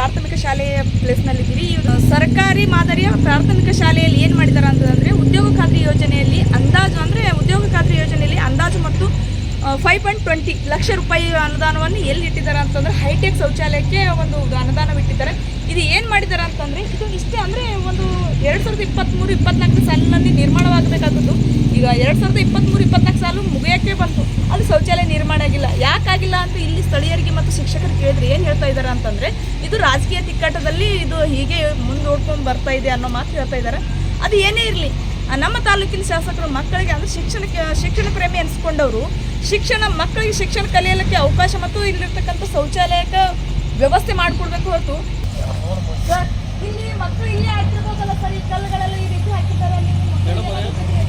ಪ್ರಾಥಮಿಕ ಶಾಲೆಯ ಪ್ಲೇಸ್ನಲ್ಲಿದ್ದೀವಿ. ಸರ್ಕಾರಿ ಮಾದರಿಯ ಪ್ರಾಥಮಿಕ ಶಾಲೆಯಲ್ಲಿ ಏನು ಮಾಡಿದ್ದಾರೆ ಅಂತಂದರೆ ಉದ್ಯೋಗ ಖಾತ್ರಿ ಯೋಜನೆಯಲ್ಲಿ ಅಂದಾಜು ಅಂದರೆ ಉದ್ಯೋಗ ಖಾತ್ರಿ ಯೋಜನೆಯಲ್ಲಿ ಅಂದಾಜು ಮತ್ತು 5.20 ಲಕ್ಷ ರೂಪಾಯಿ ಅನುದಾನವನ್ನು ಎಲ್ಲಿ ಇಟ್ಟಿದ್ದಾರೆ ಅಂತಂದರೆ ಹೈಟೆಕ್ ಶೌಚಾಲಯಕ್ಕೆ ಒಂದು ಅನುದಾನವಿಟ್ಟಿದ್ದಾರೆ. ಇದು ಏನು ಮಾಡಿದ್ದಾರೆ ಅಂತಂದರೆ ಇದು ಇಷ್ಟೇ ಅಂದರೆ ಒಂದು 2023-24 ಸಾಲಿನಲ್ಲಿ ನಿರ್ಮಾಣವಾಗಬೇಕಾದದ್ದು ಈಗ 2023-24 ಸಾಲು ಮುಗಿಯೋಕ್ಕೆ ಬಂತು, ಅದು ಶೌಚಾಲಯ ನಿರ್ಮಾಣ ಆಗಿಲ್ಲ. ಯಾಕಾಗಿಲ್ಲ ಅಂತ ಇಲ್ಲಿ ಸ್ಥಳೀಯರಿಗೆ ಮತ್ತು ಶಿಕ್ಷಕರು ಕೇಳಿದ್ರೆ ಏನು ಹೇಳ್ತಾ ಇದ್ದಾರೆ ಅಂತಂದರೆ ಇದು ರಾಜಕೀಯ ತಿಕ್ಕಾಟದಲ್ಲಿ ಇದು ಹೀಗೆ ಮುಂದೋಡ್ಕೊಂಡು ಬರ್ತಾ ಇದೆ ಅನ್ನೋ ಮಾತು ಹೇಳ್ತಾ ಇದ್ದಾರೆ. ಅದು ಏನೇ ಇರಲಿ, ನಮ್ಮ ತಾಲೂಕಿನ ಶಾಸಕರು ಮಕ್ಕಳಿಗೆ ಅಂದರೆ ಶಿಕ್ಷಣ ಪ್ರೇಮಿ ಅನಿಸ್ಕೊಂಡವರು ಮಕ್ಕಳಿಗೆ ಶಿಕ್ಷಣ ಕಲಿಯಲಿಕ್ಕೆ ಅವಕಾಶ ಮತ್ತು ಇಲ್ಲಿರ್ತಕ್ಕಂಥ ಶೌಚಾಲಯಕ್ಕೆ ವ್ಯವಸ್ಥೆ ಮಾಡಿಕೊಡ್ಬೇಕು ಹೊರತು ಸರ್ ಇಲ್ಲಿ ಮಕ್ಕಳು ಇಲ್ಲೇ ಹಾಕಿರ್ಬೋದಲ್ಲ ಸರ್, ಈ ಕಲ್ಲುಗಳೆಲ್ಲ ಈ ರೀತಿ ಹಾಕಿದ್ದಾರೆ.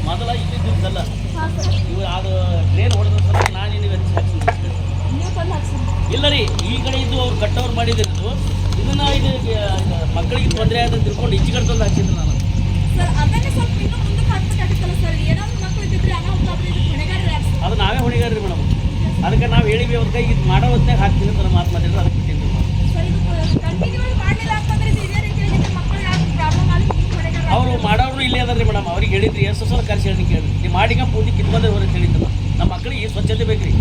ಮೊದಲ ಇಲ್ಲಿದ್ದಲ್ಲ ಇವು ಅದು ಟ್ರೇನ್ ಹೊಡೆದ ಸಲ ನಾನು ನೀವು ತಂದು ಹಾಕ್ಸಿದ್ರಿ ಇಲ್ಲ ರೀ, ಈ ಕಡೆ ಇದ್ದು ಅವ್ರು ಕಟ್ಟವ್ರು ಮಾಡಿದ್ರು ಇದನ್ನ ಇದು ಮಕ್ಕಳಿಗೆ ತೊಂದರೆ ಆದ ತಿಳ್ಕೊಂಡು ಈಚೆ ಕಡೆ ತಂದು ಹಾಕ್ಸಿದ್ರು ನಾನು ಸರ್. ಅದನ್ನೇ ಸ್ವಲ್ಪ ಇನ್ನೂ ಮುಂದಕ್ಕೆ ಹಾಕ್ಬೇಕಾಗಿತ್ತಲ್ಲ ಸರ್, ಏನಾದ್ರು ಮಕ್ಕಳು ಇದ್ದಿದ್ರೆ ಅನಾಹುತ ಆದರೆ ಇದು ಹೊಣೆಗಾರ ಅದು ನಾವೇ ಹೊಣೆಗಾರ ರೀ ಮೇಡಮ್. ಅದಕ್ಕೆ ನಾವು ಹೇಳಿವಿ ಅವ್ರ ಕೈಗೆ ಇದು ಮಾಡೋ ಹೊತ್ತಿನಾಗ ಹಾಕ್ತೀನಿ ಅಂತ ಮಾತು ಮಾಡಿದ್ರು, ಅದಕ್ಕೆ ಬಿಟ್ಟಿದ್ದು ಸರ್. ಇದು ಕಂಟಿನ್ಯೂ ಮಾಡಲಿಲ್ಲ ಅಂತಂದ್ರೆ ಇದು ಇದೇ ರೀತಿ ಮಕ್ಕಳು ಯಾರು ಪ್ರಾಬ್ಲಮ್ ಆಗಿ ಹೊಣೆಗಾರ ಅವರು ಮಾಡೋರು ಇಲ್ಲೇ ಅದಾರ ರೀ ಮೇಡಮ್. ಅವ್ರಿಗೆ ಹೇಳಿದ್ರಿ ಎಷ್ಟು ಸಲ ಕರೆಸಿ ಹೇಳಿ ಕೇಳಿದ್ರಿ, ನೀವು ಮಾಡಿಕ ಪೂರ್ತಿ ಕಿತ್ಕೊಂಡ್ರೆ ಹೊರಗೆ ಹೇಳಿದ್ದಲ್ಲ. ನಮ್ಮ ಮಕ್ಕಳಿಗೆ ಸ್ವಚ್ಛತೆ ಬೇಕು ರೀ.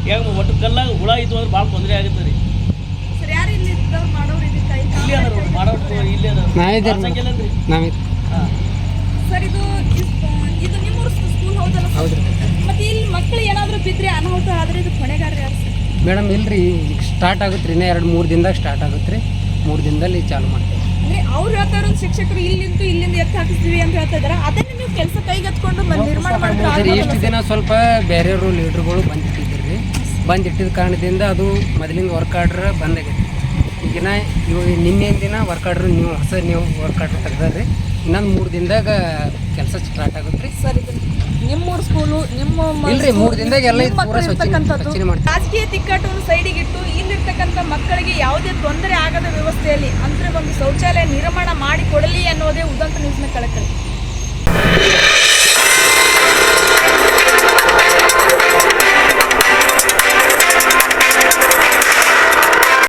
ಈಗ ಒಟ್ಟು ಕಲ್ಲಾಗ ಹುಳ ಇದ್ದು ಅಂದ್ರೆ ಭಾಳ ತೊಂದರೆ ಆಗುತ್ತೆ ರೀ. ಸರ್ ಯಾರು ಇಲ್ಲಿ ಮಾಡೋರು ಇದಕ್ಕೆ ಇಲ್ಲಿ ಅದಾರ ಮಾಡೋರು ಇಲ್ಲೇ ಅದಾರ ನಾವೇ ಹಾಂ ಸರ್. ಇದು ನಿಮ್ಮ ಸ್ಕೂಲ್ ಹೌದಲ್ಲ? ಹೌದ್ರಿ. ಮತ್ತೆ ಇಲ್ಲಿ ಮಕ್ಕಳು ಏನಾದರೂ ಬಿದ್ದರೆ ಅನಾಹುತ ಆದರೆ ಇದು ಹೊಣೆಗಾರ ಯಾರು ಸರ್? ಮೇಡಮ್ ಇಲ್ರಿ, ಈಗ ಸ್ಟಾರ್ಟ್ ಆಗುತ್ತೆ ರೀ, ಇನ್ನೂ 2-3 ದಿನದಾಗ ಸ್ಟಾರ್ಟ್ ಆಗುತ್ತೆ ರೀ. 3 ದಿನದಲ್ಲಿ ಚಾಲು ಮಾಡ್ತೀವಿ. ಅಂದರೆ ಅವ್ರು ಹೇಳ್ತಾ ಇರೋದು ಶಿಕ್ಷಕರು ಇಲ್ಲಿಂದ ಎತ್ತು ಹಾಕಿಸ್ತೀವಿ ಅಂತ ಹೇಳ್ತಾ ಇದ್ದಾರೆ. ಅದನ್ನು ನೀವು ಕೆಲಸ ಕೈಗೆತ್ಕೊಂಡು ನಿರ್ಮಾಣ ಮಾಡಿದ್ರೆ ಇಷ್ಟು ದಿನ ಸ್ವಲ್ಪ ಬೇರೆಯವರು ಲೀಡ್ರುಗಳು ಬಂದಿಟ್ಟಿದ್ರು ರೀ. ಬಂದಿಟ್ಟಿದ ಕಾರಣದಿಂದ ಅದು ಮೊದಲಿಂದ ವರ್ಕ್ ಆರ್ಡ್ರ್ ಬಂದಾಗೈತಿ. ಈಗಿನ ನಿನ್ನೆಯ ದಿನ ವರ್ಕ್ ಆರ್ಡ್ರ್ ನೀವು ವರ್ಕ್ ಆರ್ಡ್ರ್ ತೆಗ್ದಾರ್ರಿ. ಇನ್ನೊಂದು 3 ದಿನದಾಗ ಕೆಲಸ ಸ್ಟಾರ್ಟ್ ಆಗುತ್ತೆ ರೀ. ಸರ್ ಇದು ನಿಮ್ಮೂರು ಸ್ಕೂಲು ನಿಮ್ಮ ಇಲ್ರಿ 3 ದಿನದಾಗ ಎಲ್ಲ ಪೂರ ಸ್ವಚ್ಛನೆ ಮಾಡ್ತೀವಿ. ರಾಜಕೀಯ ತಿಕ್ಕಟ್ಟನ್ನು ಸೈಡಿಗಿಟ್ಟು ಇಲ್ಲಿರ್ತಕ್ಕಂಥ ಮಕ್ಕಳಿಗೆ ಯಾವುದೇ ತೊಂದರೆ ಆಗದ ವ್ಯವಸ್ಥೆಯಲ್ಲಿ ಅಂದರೆ ಒಂದು ಶೌಚಾಲಯ ನಿರ್ಮಾಣ